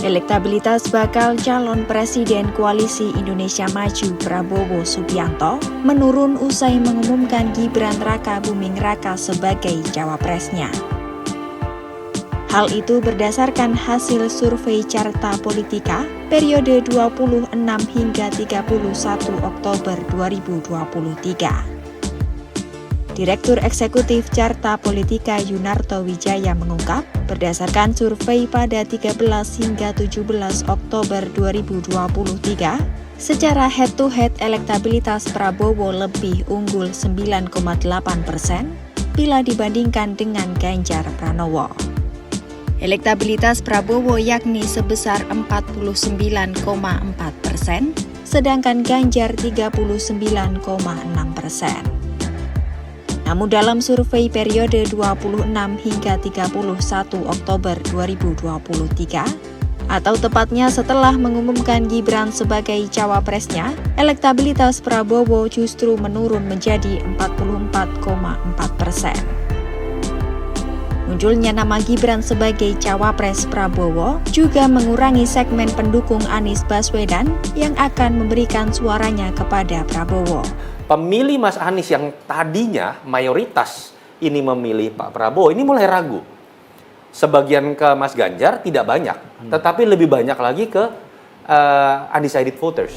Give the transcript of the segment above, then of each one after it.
Elektabilitas bakal calon Presiden Koalisi Indonesia Maju Prabowo Subianto menurun usai mengumumkan Gibran Raka Buming Raka sebagai cawapresnya. Hal itu berdasarkan hasil survei Carta Politika periode 26 hingga 31 Oktober 2023. Direktur Eksekutif Carta Politika Yunarto Wijaya mengungkap, berdasarkan survei pada 13 hingga 17 Oktober 2023, secara head-to-head elektabilitas Prabowo lebih unggul 9,8% bila dibandingkan dengan Ganjar Pranowo. Elektabilitas Prabowo yakni sebesar 49,4%, sedangkan Ganjar 39,6%. Namun dalam survei periode 26 hingga 31 Oktober 2023, atau tepatnya setelah mengumumkan Gibran sebagai cawapresnya, elektabilitas Prabowo justru menurun menjadi 44,4%. Munculnya nama Gibran sebagai cawapres Prabowo juga mengurangi segmen pendukung Anies Baswedan yang akan memberikan suaranya kepada Prabowo. Pemilih Mas Anies yang tadinya mayoritas ini memilih Pak Prabowo, ini mulai ragu. Sebagian ke Mas Ganjar tidak banyak, tetapi lebih banyak lagi ke undecided voters.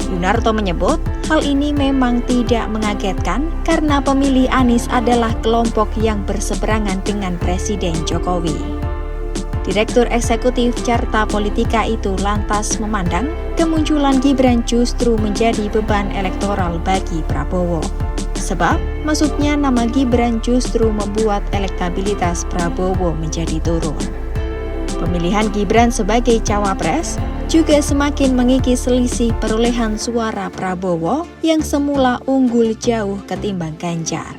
Yunarto menyebut, hal ini memang tidak mengagetkan karena pemilih Anies adalah kelompok yang berseberangan dengan Presiden Jokowi. Direktur Eksekutif Carta Politika itu lantas memandang kemunculan Gibran justru menjadi beban elektoral bagi Prabowo. Sebab, masuknya nama Gibran justru membuat elektabilitas Prabowo menjadi turun. Pemilihan Gibran sebagai cawapres juga semakin mengikis selisih perolehan suara Prabowo yang semula unggul jauh ketimbang Ganjar.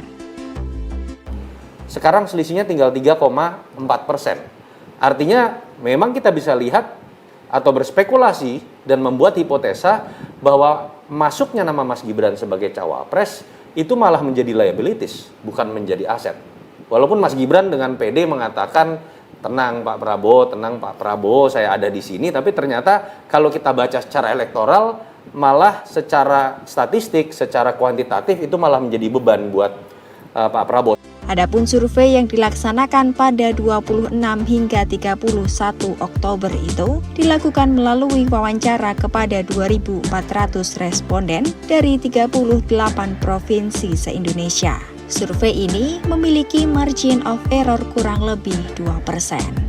Sekarang selisihnya tinggal 3,4%. Artinya memang kita bisa lihat atau berspekulasi dan membuat hipotesa bahwa masuknya nama Mas Gibran sebagai cawapres itu malah menjadi liabilities, bukan menjadi aset. Walaupun Mas Gibran dengan PD mengatakan, tenang Pak Prabowo, saya ada di sini, tapi ternyata kalau kita baca secara elektoral, malah secara statistik, secara kuantitatif itu malah menjadi beban buat Pak Prabowo. Adapun survei yang dilaksanakan pada 26 hingga 31 Oktober itu dilakukan melalui wawancara kepada 2.400 responden dari 38 provinsi se-Indonesia. Survei ini memiliki margin of error kurang lebih 2%.